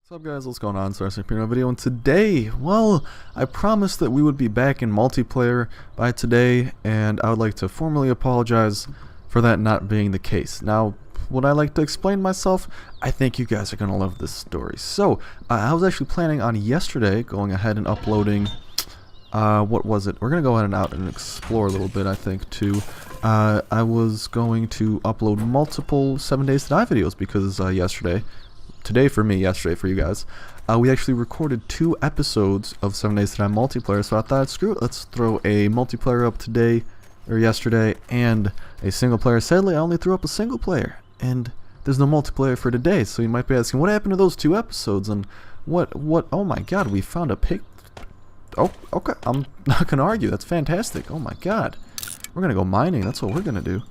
What's up guys, what's going on? Starsnipe here in a video, and today, well, I promised that we would be back in multiplayer by today, and I would like to formally apologize for that not being the case. Now, would I like to explain myself? I think you guys are going to love this story. So, I was actually planning on yesterday going ahead and uploading, what was it? We're going to go ahead and out and explore a little bit, I think, too. I was going to upload multiple 7 Days to Die videos because today for me, yesterday for you guys, we actually recorded 2 episodes of 7 Days to Die multiplayer, so I thought, screw it, let's throw a multiplayer up today, or yesterday, and a single player. Sadly, I only threw up a single player, and there's no multiplayer for today, so you might be asking, what happened to those 2 episodes, and oh my god, we found a pig. Oh, okay, I'm not gonna argue, that's fantastic, oh my god. We're gonna go mining, that's what we're gonna do.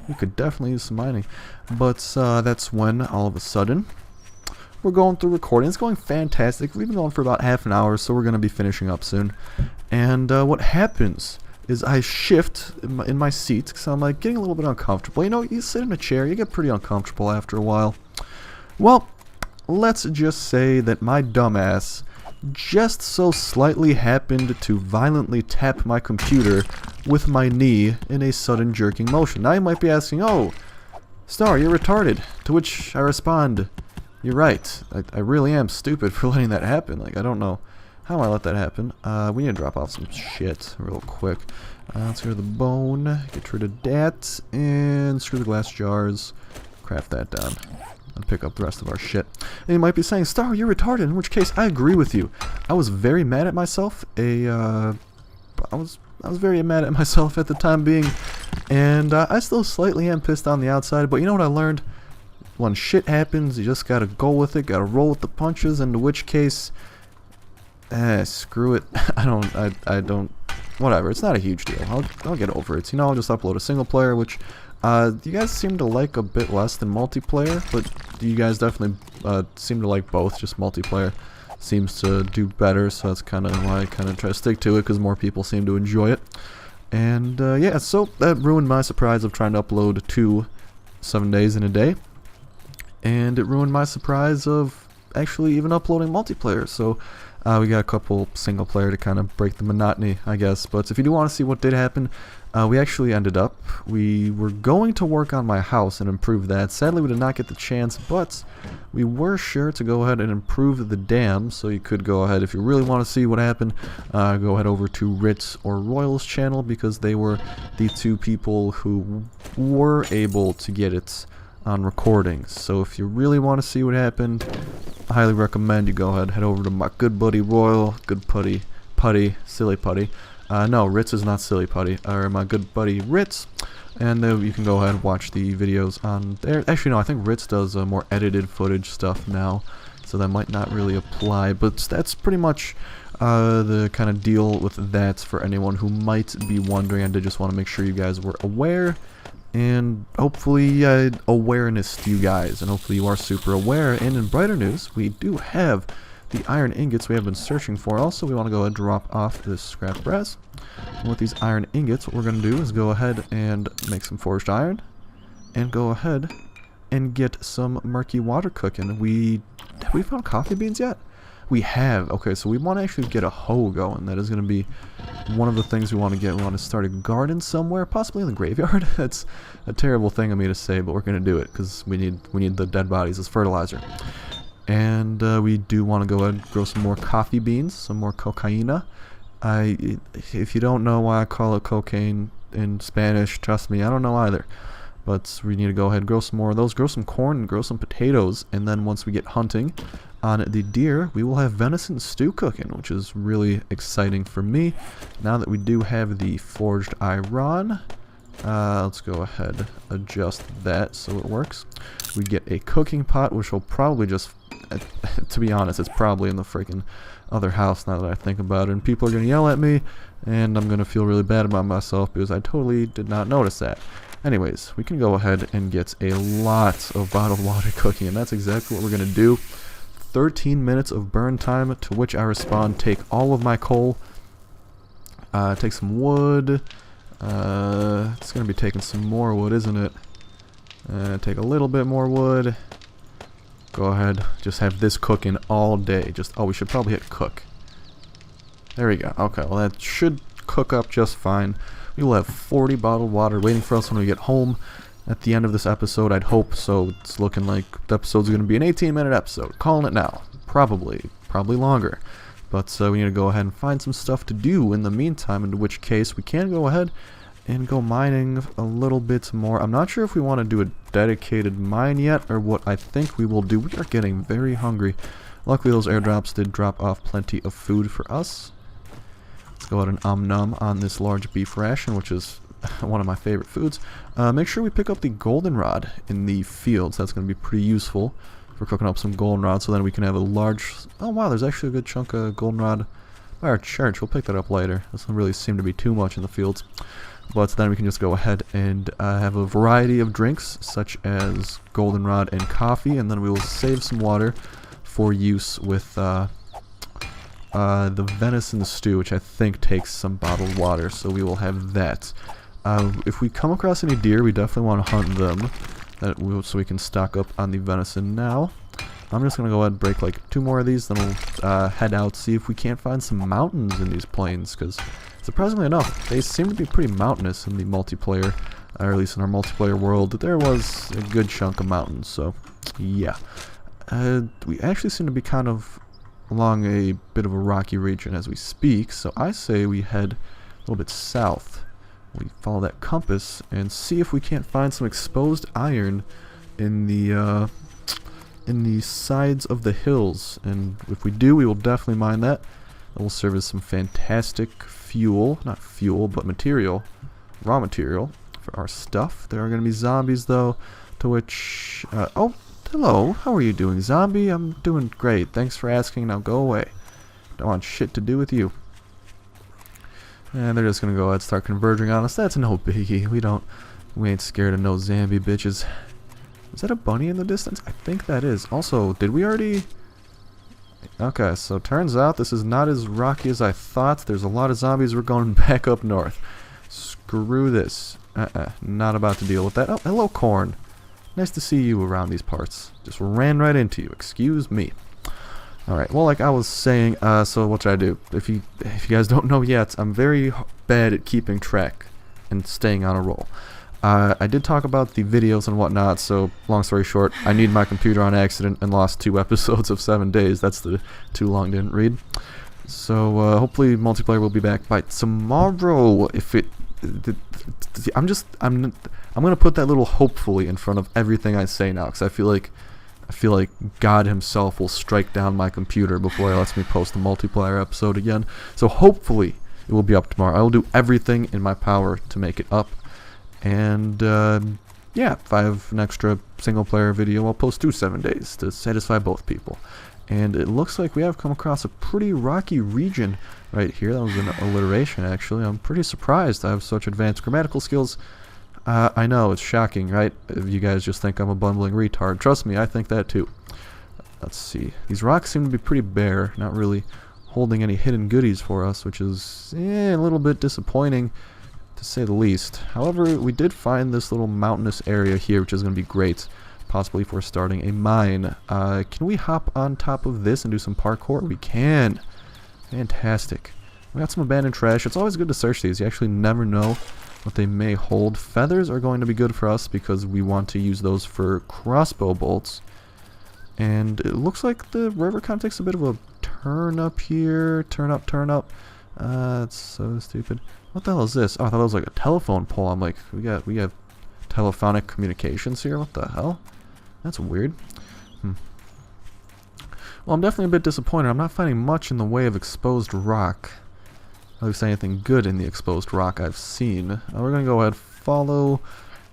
We could definitely use some mining, but that's when, all of a sudden, we're going through recording. It's going fantastic. We've been going for about half an hour, so we're going to be finishing up soon. And what happens is I shift in my seat because I'm like getting a little bit uncomfortable. You know, you sit in a chair, you get pretty uncomfortable after a while. Well, let's just say that my dumbass just so slightly happened to violently tap my computer with my knee in a sudden jerking motion. Now you might be asking, oh, Star, you're retarded. To which I respond, you're right. I really am stupid for letting that happen. Like, I don't know how I let that happen. We need to drop off some shit real quick. Let's go to the bone, get rid of that, and screw the glass jars. Craft that down. And pick up the rest of our shit. And you might be saying, Star, you're retarded, in which case I agree with you. I was very mad at myself. I was very mad at myself at the time being, and I still slightly am pissed on the outside, but you know what I learned? When shit happens, you just gotta go with it, gotta roll with the punches, in which case, screw it. I don't, whatever, it's not a huge deal. I'll get over it. You know, I'll just upload a single player, which, you guys seem to like a bit less than multiplayer, but you guys definitely, seem to like both. Just multiplayer seems to do better, so that's kind of why I kind of try to stick to it, because more people seem to enjoy it. And, yeah, so that ruined my surprise of trying to upload 2 7 days in a day. And it ruined my surprise of actually even uploading multiplayer. So we got a couple single player to kind of break the monotony, I guess. But if you do want to see what did happen, we actually we were going to work on my house and improve that. Sadly, we did not get the chance, but we were sure to go ahead and improve the dam. So you could go ahead, if you really want to see what happened, go head over to Ritz or Royal's channel, because they were the 2 people who were able to get it on recordings. So if you really want to see what happened, I highly recommend you go ahead, head over to my good buddy Royal, silly putty. No, Ritz is not silly putty, or my good buddy Ritz, and you can go ahead and watch the videos on there. Actually, no, I think Ritz does more edited footage stuff now, so that might not really apply, but that's pretty much the kind of deal with that for anyone who might be wondering. I did just want to make sure you guys were aware, and hopefully awareness to you guys, and hopefully you are super aware. And in brighter news, we do have the iron ingots we have been searching for. Also, we want to go ahead and drop off this scrap brass. And with these iron ingots, what we're going to do is go ahead and make some forged iron, and go ahead and get some murky water cooking. Have we found coffee beans yet? We have. Okay, so we want to actually get a hoe going. That is going to be one of the things we want to get. We want to start a garden somewhere, possibly in the graveyard. That's a terrible thing of me to say, but we're going to do it because we need the dead bodies as fertilizer. And we do want to go ahead and grow some more coffee beans, some more cocaina. If you don't know why I call it cocaine in Spanish, trust me, I don't know either. But we need to go ahead and grow some more of those, grow some corn, and grow some potatoes, and then once we get hunting on the deer, we will have venison stew cooking, which is really exciting for me. Now that we do have the forged iron, let's go ahead, adjust that so it works. We get a cooking pot, which will probably just, to be honest, it's probably in the freaking other house now that I think about it, and people are going to yell at me, and I'm going to feel really bad about myself because I totally did not notice that. Anyways, we can go ahead and get a lot of bottled water cooking, and that's exactly what we're going to do. 13 minutes of burn time, to which I respond, take all of my coal, take some wood, it's going to be taking some more wood, isn't it? Take a little bit more wood, go ahead, just have this cooking all day. Oh, we should probably hit cook. There we go. Okay, well that should cook up just fine. We will have 40 bottled water waiting for us when we get home at the end of this episode, I'd hope. So it's looking like the episode's going to be an 18-minute episode. Calling it now. Probably longer. But we need to go ahead and find some stuff to do in the meantime, in which case we can go ahead and go mining a little bit more. I'm not sure if we want to do a dedicated mine yet, or what I think we will do. We are getting very hungry. Luckily those airdrops did drop off plenty of food for us. Let's go ahead and nom on this large beef ration, which is one of my favorite foods. Make sure we pick up the goldenrod in the fields. That's going to be pretty useful for cooking up some goldenrod, so then we can have a large... Oh wow, there's actually a good chunk of goldenrod by our church. We'll pick that up later. Doesn't really seem to be too much in the fields. But then we can just go ahead and have a variety of drinks, such as goldenrod and coffee, and then we will save some water for use with the venison stew, which I think takes some bottled water, so we will have that. If we come across any deer, we definitely want to hunt them, so we can stock up on the venison now. I'm just going to go ahead and break like 2 more of these, then we'll head out, see if we can't find some mountains in these plains, because surprisingly enough, they seem to be pretty mountainous in the multiplayer, or at least in our multiplayer world. There was a good chunk of mountains, so yeah. We actually seem to be kind of along a bit of a rocky region as we speak, so I say we head a little bit south. We follow that compass and see if we can't find some exposed iron in the sides of the hills, and if we do, we will definitely mine that. That will serve as some fantastic fuel, not fuel, but material, raw material for our stuff. There are going to be zombies though, to which, oh, hello, how are you doing, zombie? I'm doing great, thanks for asking, now go away. Don't want shit to do with you. And they're just gonna go ahead and start converging on us. That's no biggie. We ain't scared of no zombie bitches. Is that a bunny in the distance? I think that is. Also, did we already... Okay, so turns out this is not as rocky as I thought. There's a lot of zombies. We're going back up north. Screw this. Not about to deal with that. Oh, hello, corn. Nice to see you around these parts. Just ran right into you. Excuse me. Alright, well, like I was saying, so what should I do? If you guys don't know yet, I'm very bad at keeping track and staying on a roll. I did talk about the videos and whatnot, so long story short, I need my computer on accident and lost 2 episodes of 7 days. That's the too long didn't read. So hopefully multiplayer will be back by tomorrow. If it, I'm gonna put that little hopefully in front of everything I say now, because I feel like God himself will strike down my computer before he lets me post the multiplayer episode again. So hopefully it will be up tomorrow. I will do everything in my power to make it up. And yeah, if I have an extra single player video, I'll post 2 7 days to satisfy both people. And it looks like we have come across a pretty rocky region right here. That was an alliteration, actually. I'm pretty surprised I have such advanced grammatical skills. I know, it's shocking, right? You guys just think I'm a bumbling retard. Trust me, I think that too. Let's see. These rocks seem to be pretty bare, not really holding any hidden goodies for us, which is a little bit disappointing, to say the least. However, we did find this little mountainous area here, which is going to be great, possibly for starting a mine. Can we hop on top of this and do some parkour? We can. Fantastic. We got some abandoned trash. It's always good to search these. You actually never know what they may hold. Feathers are going to be good for us because we want to use those for crossbow bolts. And it looks like the river kind of takes a bit of a turn up here. Turn up, turn up. That's so stupid. What the hell is this? Oh, I thought it was like a telephone pole. I'm like, we have telephonic communications here? What the hell? That's weird. Well, I'm definitely a bit disappointed. I'm not finding much in the way of exposed rock. At least anything good in the exposed rock I've seen. We're going to go ahead and follow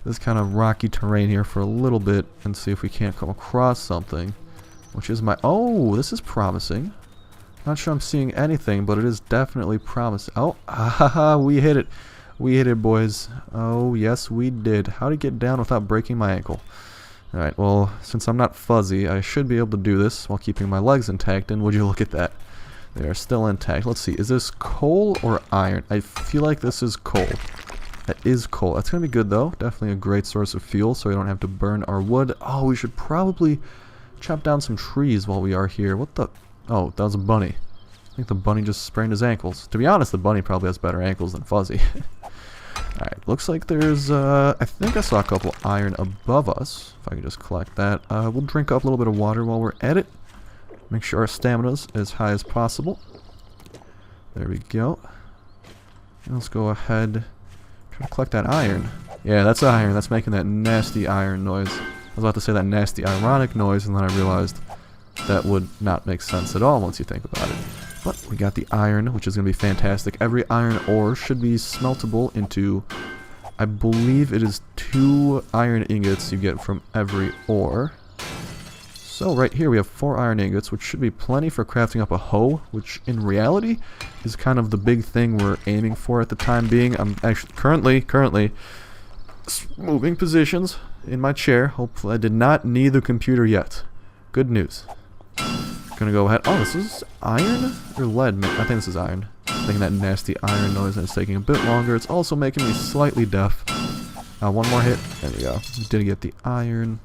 this kind of rocky terrain here for a little bit and see if we can't come across something. Which is my... Oh, this is promising. Not sure I'm seeing anything, but it is definitely promising. Oh, haha, we hit it. We hit it, boys. Oh, yes, we did. How to get down without breaking my ankle? Alright, well, since I'm not fuzzy, I should be able to do this while keeping my legs intact, and would you look at that? They are still intact. Let's see, is this coal or iron? I feel like this is coal. That is coal. That's going to be good, though. Definitely a great source of fuel, so we don't have to burn our wood. Oh, we should probably chop down some trees while we are here. What the? Oh, that was a bunny. I think the bunny just sprained his ankles. To be honest, the bunny probably has better ankles than Fuzzy. Alright, looks like there's, I think I saw a couple iron above us. If I can just collect that. We'll drink up a little bit of water while we're at it. Make sure our stamina's as high as possible. There we go. And let's go ahead, try to collect that iron. Yeah, that's iron. That's making that nasty iron noise. I was about to say that nasty ironic noise, and then I realized that would not make sense at all once you think about it. But we got the iron, which is going to be fantastic. Every iron ore should be smeltable into, I believe it is 2 iron ingots you get from every ore. So right here we have 4 iron ingots, which should be plenty for crafting up a hoe, which in reality is kind of the big thing we're aiming for at the time being. I'm actually currently moving positions in my chair. Hopefully I did not need the computer yet. Good news. Gonna go ahead. Oh, this is iron or lead? I think this is iron. Making that nasty iron noise, and it's taking a bit longer. It's also making me slightly deaf. One more hit. There we go. We did get the iron.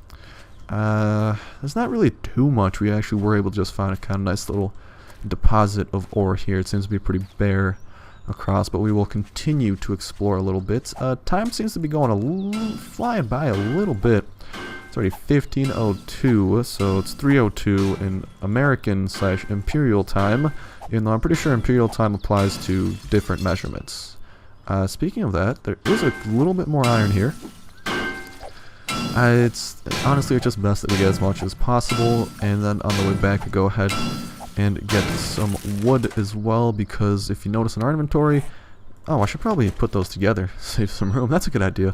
There's not really too much. We actually were able to just find a kind of nice little deposit of ore here. It seems to be pretty bare across, but we will continue to explore a little bit. Time seems to be going flying by a little bit. It's already 15:02, so it's 3:02 in American/Imperial time, even though I'm pretty sure Imperial time applies to different measurements. Speaking of that, there is a little bit more iron here. It's just best that we get as much as possible, and then on the way back we go ahead and get some wood as well, because if you notice in our inventory, oh, I should probably put those together, save some room. That's a good idea.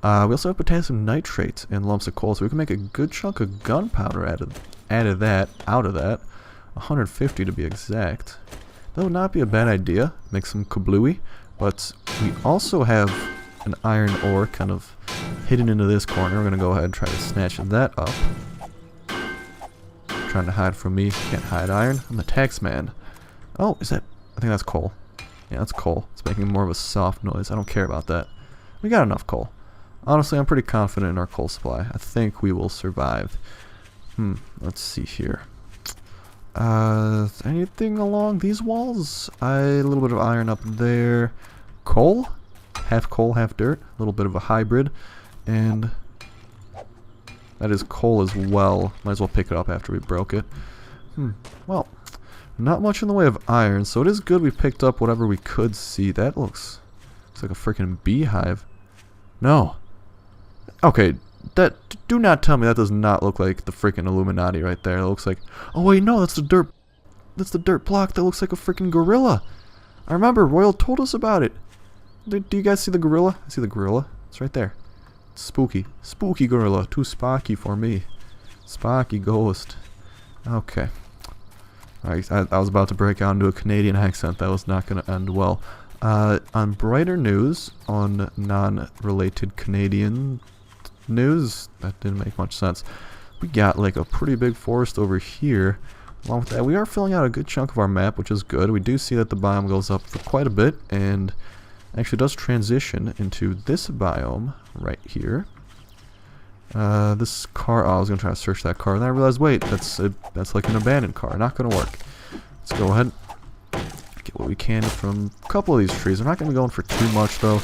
We also have potassium nitrate and lumps of coal, so we can make a good chunk of gunpowder out of that. 150 to be exact. That would not be a bad idea. Make some kablooey. But we also have an iron ore kind of hidden into this corner. We're going to go ahead and try to snatch that up. Trying to hide from me. Can't hide iron. I'm the tax man. Oh, is that? I think that's coal. Yeah, that's coal. It's making more of a soft noise. I don't care about that. We got enough coal. Honestly, I'm pretty confident in our coal supply. I think we will survive. Let's see here. Anything along these walls? A little bit of iron up there. Coal? Half coal, half dirt. A little bit of a hybrid. And that is coal as well. Might as well pick it up after we broke it. Well, not much in the way of iron, so it is good we picked up whatever we could see. That looks like a freaking beehive. No. Okay, do not tell me that does not look like the freaking Illuminati right there. It looks like, oh wait, no, that's the dirt block that looks like a freaking gorilla. I remember Royal told us about it. Do you guys see the gorilla? I see the gorilla. It's right there. It's spooky gorilla. Too sparky for me. Sparky ghost. Okay. Alright, I was about to break out into a Canadian accent. That was not going to end well. On brighter news, on non-related Canadian news, that didn't make much sense. We got like a pretty big forest over here. Along with that, we are filling out a good chunk of our map, which is good. We do see that the biome goes up for quite a bit, and actually does transition into this biome right here. This car, oh, I was going to try to search that car, and then I realized, wait, that's like an abandoned car. Not going to work. Let's go ahead, get what we can from a couple of these trees. We're not going to be going for too much, though.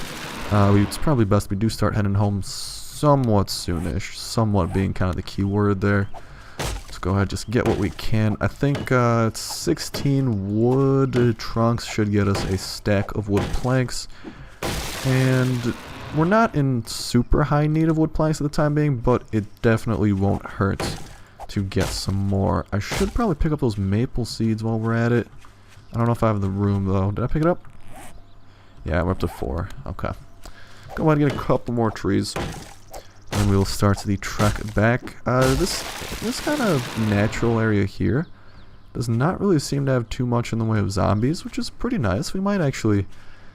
It's probably best we do start heading home somewhat soonish. Somewhat being kind of the key word there. Let's go ahead, just get what we can. I think 16 wood trunks should get us a stack of wood planks. And we're not in super high need of wood planks at the time being, but it definitely won't hurt to get some more. I should probably pick up those maple seeds while we're at it. I don't know if I have the room, though. Did I pick it up? Yeah, we're up to 4. Okay. Go ahead and get a couple more trees. And we'll start the trek back. This kind of natural area here does not really seem to have too much in the way of zombies, which is pretty nice. We might actually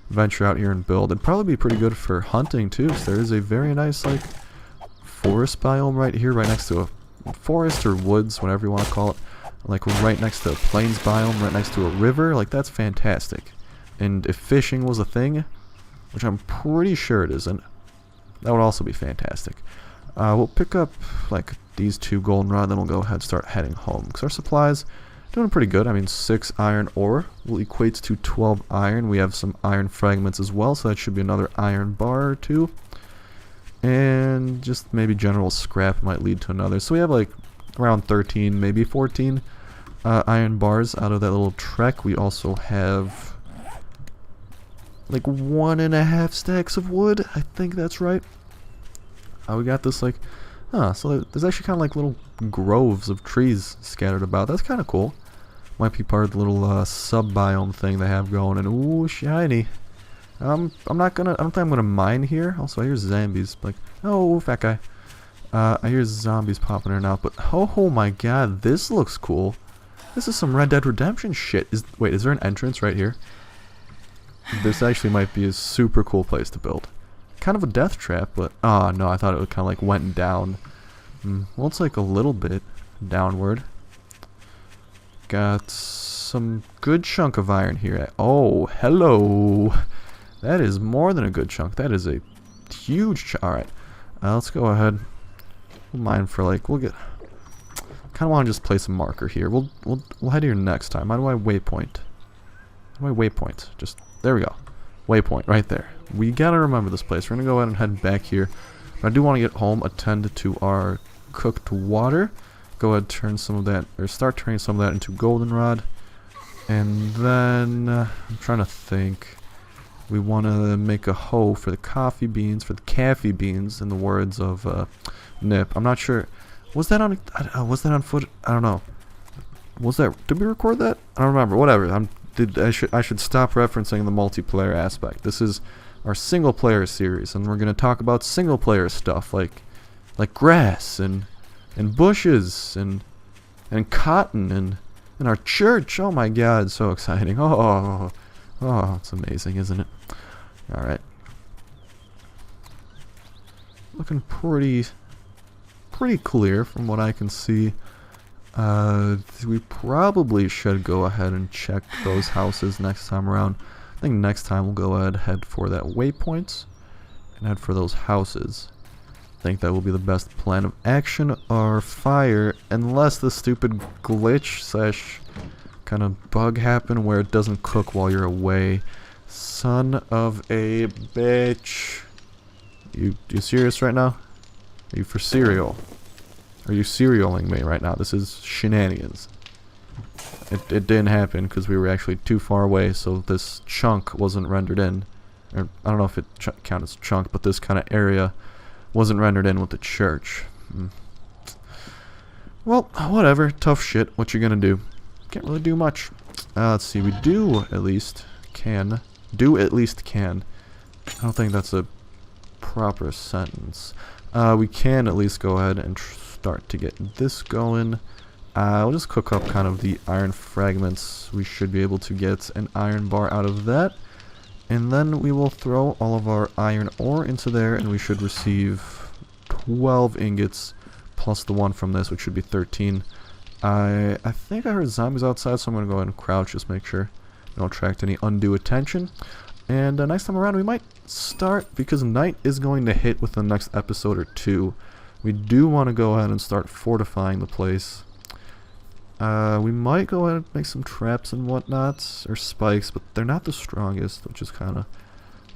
venture out here and build. It'd probably be pretty good for hunting too, because there is a very nice like forest biome right here, right next to a forest or woods, whatever you want to call it. Like right next to a plains biome, right next to a river. Like that's fantastic. And if fishing was a thing, which I'm pretty sure it isn't, that would also be fantastic. We'll pick up like these 2 goldenrod, then we'll go ahead and start heading home. Because our supplies doing pretty good. I mean, 6 iron ore will equate to 12 iron. We have some iron fragments as well, so that should be another iron bar or 2. And just maybe general scrap might lead to another. So we have like around 13, maybe 14 iron bars out of that little trek. We also have like 1.5 stacks of wood. I think that's right. We got this like, so there's actually kind of like little groves of trees scattered about. That's kind of cool. Might be part of the little sub-biome thing they have going. And ooh, shiny. I'm not gonna, I don't think I'm gonna mine here. Also, I hear zombies. Like, oh, fat guy. I hear zombies popping in and out. But, oh my god, this looks cool. This is some Red Dead Redemption shit. Wait, is there an entrance right here? This actually might be a super cool place to build. Kind of a death trap, but oh no, I thought it would kind of like went down. Well, it's like a little bit downward. Got some good chunk of iron here. Oh, hello. That is more than a good chunk. That is a huge chunk. All right, let's go ahead. We'll mine for like we'll get. Kind of want to just place a marker here. We'll head here next time. How do I waypoint? How do I waypoint? Just there we go. Waypoint right there. We gotta remember this place. We're gonna go ahead and head back here. But I do want to get home, attend to our cooked water. Go ahead, turn some of that, or start turning some of that into goldenrod. And then I'm trying to think. We want to make a hoe for the coffee beans, for the caffee beans, in the words of Nip. I'm not sure. Was that on foot? I don't know. Was that? Did we record that? I don't remember. Whatever. I should stop referencing the multiplayer aspect. This is our single player series, and we're gonna talk about single player stuff like grass and bushes and cotton and our church. Oh my god, so exciting. Oh, it's amazing, isn't it? All right. Looking pretty clear from what I can see. We probably should go ahead and check those houses next time around. I think next time we'll go ahead and head for that waypoint and head for those houses. I think that will be the best plan of action or fire, unless the stupid glitch / kind of bug happen where it doesn't cook while you're away. Son of a bitch. You serious right now? Are you for cereal? Are you serialing me right now? This is shenanigans. It didn't happen because we were actually too far away, so this chunk wasn't rendered in. Or, I don't know if it counts as chunk, but this kind of area wasn't rendered in with the church. Well, whatever. Tough shit. What you gonna do? Can't really do much. Let's see. We do at least can. I don't think that's a proper sentence. We can at least go ahead and start to get this going. I'll just cook up kind of the iron fragments. We should be able to get an iron bar out of that. And then we will throw all of our iron ore into there, and we should receive 12 ingots plus the one from this, which should be 13. I think I heard zombies outside, so I'm going to go ahead and crouch, just make sure I don't attract any undue attention. And next time around we might start, because night is going to hit within the next episode or 2. We do want to go ahead and start fortifying the place. We might go ahead and make some traps and whatnot, or spikes, but they're not the strongest, which is kind of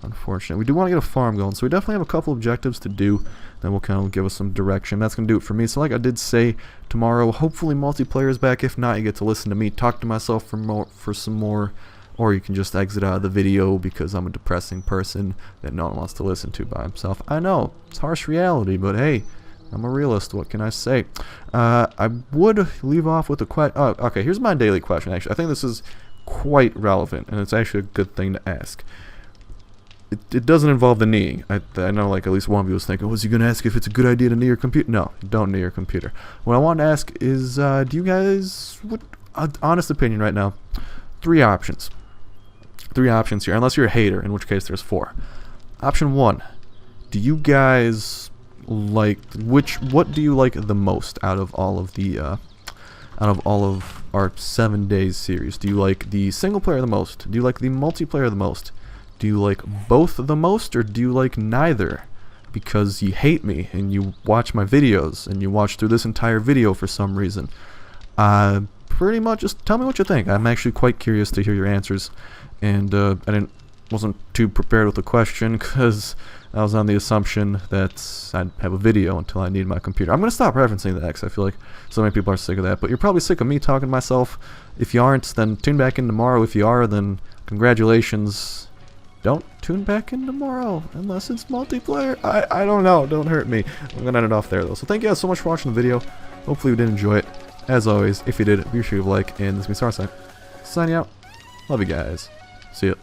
unfortunate. We do want to get a farm going, so we definitely have a couple objectives to do. Then will kind of give us some direction. That's going to do it for me. So like I did say, tomorrow, hopefully multiplayer is back. If not, you get to listen to me talk to myself for some more. Or you can just exit out of the video because I'm a depressing person that no one wants to listen to by himself. I know, it's harsh reality, but hey, I'm a realist. What can I say? I would leave off with a question. Oh, okay, here's my daily question, actually. I think this is quite relevant, and it's actually a good thing to ask. It doesn't involve the kneeing. I know like at least one of you was thinking, was he going to ask if it's a good idea to knee your computer? No, don't knee your computer. What I want to ask is, do you guys, honest opinion right now, 3 options. 3 options here, unless you're a hater, in which case there's 4. Option 1, do you guys like, what do you like the most out of all of our 7 days series? Do you like the single player the most? Do you like the multiplayer the most? Do you like both the most, or do you like neither? because you hate me and you watch my videos and you watch through this entire video for some reason. Pretty much just tell me what you think. I'm actually quite curious to hear your answers, and wasn't too prepared with the question because I was on the assumption that I'd have a video until I need my computer. I'm gonna stop referencing that because I feel like so many people are sick of that, but you're probably sick of me talking to myself. If you aren't, then tune back in tomorrow. If you are, then congratulations. Don't tune back in tomorrow unless it's multiplayer. I don't know. Don't hurt me. I'm gonna end it off there though. So thank you guys so much for watching the video. Hopefully you did enjoy it. As always, if you did, be sure to leave a like. And this has been Starsnipe. Signing out. Love you guys. See ya.